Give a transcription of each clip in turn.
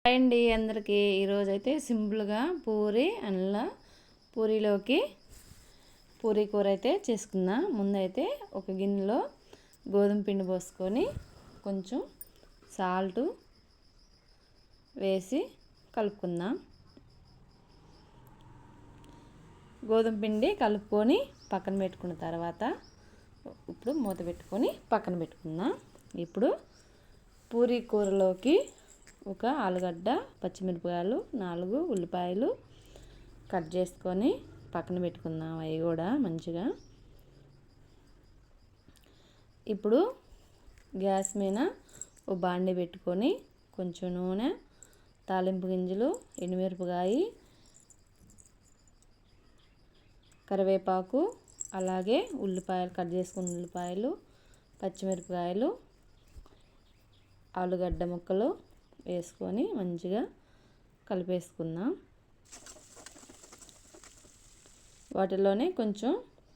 అండి అందరికీ ఈరోజైతే సింపుల్గా పూరీలోకి పూరీ కూర అయితే చేసుకుందాం. ముందైతే ఒక గిన్నెలో గోధుమ పిండి పోసుకొని కొంచెం సాల్ట్ వేసి కలుపుకుందాం. గోధుమ పిండి కలుపుకొని పక్కన పెట్టుకున్న తర్వాత ఇప్పుడు మూత పెట్టుకొని పక్కన పెట్టుకుందాం. ఇప్పుడు పూరీ కూరలోకి ఒక ఆలుగడ్డ, పచ్చిమిరపకాయలు, 4 ఉల్లిపాయలు కట్ చేసుకొని పక్కన పెట్టుకుందాం. అవి కూడా మంచిగా. ఇప్పుడు గ్యాస్ మీద ఓ బాండి పెట్టుకొని కొంచెం నూనె, తాలింపు గింజలు, ఎండుమిరపకాయ, కరివేపాకు, అలాగే ఉల్లిపాయలు కట్ చేసుకున్న ఉల్లిపాయలు, పచ్చిమిరపకాయలు, ఆలుగడ్డ ముక్కలు వేసుకొని మంచిగా కలిపేసుకుందాం. వాటిలోనే కొంచెం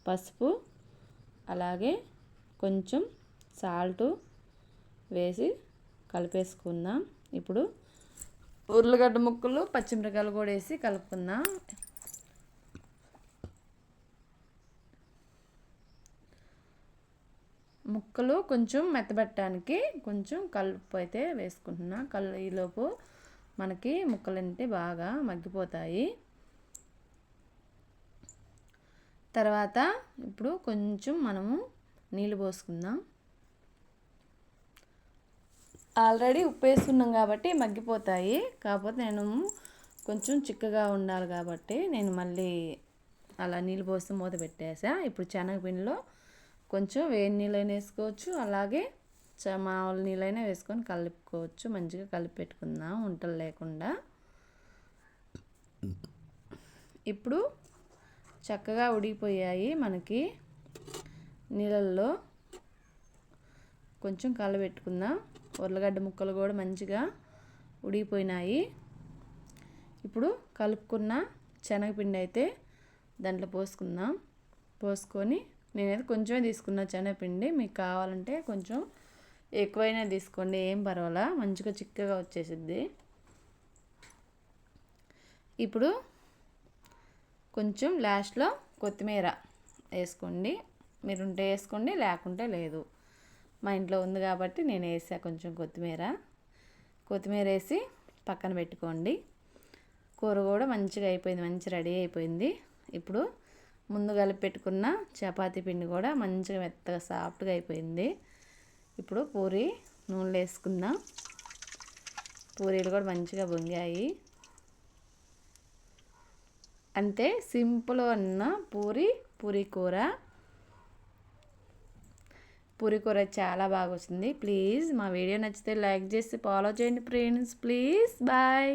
పసుపు, అలాగే కొంచెం సాల్ట్ వేసి కలిపేసుకుందాం. ఇప్పుడు ఉర్లగడ్డ ముక్కలు, పచ్చిమిరపకాయలు కూడా వేసి కలుపుకుందాం. ముక్కలు కొంచెం మెత్తబెట్టడానికి కొంచెం కలుపు అయితే వేసుకుంటున్నా. ఈలోపు మనకి ముక్కలంటే బాగా మగ్గిపోతాయి. తర్వాత ఇప్పుడు కొంచెం మనము నీళ్ళు పోసుకుందాం. ఆల్రెడీ ఉప్పు వేసుకున్నాం కాబట్టి మగ్గిపోతాయి. కాకపోతే నేను కొంచెం చిక్కగా ఉండాలి కాబట్టి నేను మళ్ళీ అలా నీళ్ళు పోసి మూత పెట్టేసా. ఇప్పుడు శనగపిండిలో కొంచెం వేడి నీళ్ళైనా వేసుకోవచ్చు, అలాగే మామూలు నీళ్ళైనా వేసుకొని కలుపుకోవచ్చు. మంచిగా కలిపి పెట్టుకుందాం ఉంటలు లేకుండా. ఇప్పుడు చక్కగా ఉడికిపోయాయి మనకి. నీళ్ళల్లో కొంచెం కలబెట్టుకుందాం. ఉర్లగడ్డ ముక్కలు కూడా మంచిగా ఉడికిపోయినాయి. ఇప్పుడు కలుపుకున్న శనగపిండి అయితే దాంట్లో పోసుకుందాం. పోసుకొని నేనైతే కొంచెమే తీసుకున్న శనగపిండి, మీకు కావాలంటే కొంచెం ఎక్కువైనా తీసుకోండి, ఏం పర్వాలా. మంచిగా చిక్కగా వచ్చేసిద్ది. ఇప్పుడు కొంచెం లాస్ట్లో కొత్తిమీర వేసుకోండి. మీరుంటే వేసుకోండి, లేకుంటే లేదు. మా ఇంట్లో ఉంది కాబట్టి నేను వేసా కొంచెం కొత్తిమీర వేసి పక్కన పెట్టుకోండి. కూర కూడా మంచిగా అయిపోయింది, మంచి రెడీ అయిపోయింది. ఇప్పుడు ముందు కలిపి పెట్టుకున్న చపాతీ పిండి కూడా మంచిగా మెత్తగా సాఫ్ట్గా అయిపోయింది. ఇప్పుడు పూరీ నూనెలో వేసుకుందాం. పూరీలు కూడా మంచిగా పొంగాయి. అంతే, సింపుల్ అన్న పూరీ కూర చాలా బాగా వచ్చింది. ప్లీజ్ మా వీడియో నచ్చితే లైక్ చేసి ఫాలో చేయండి ఫ్రెండ్స్. Please bye.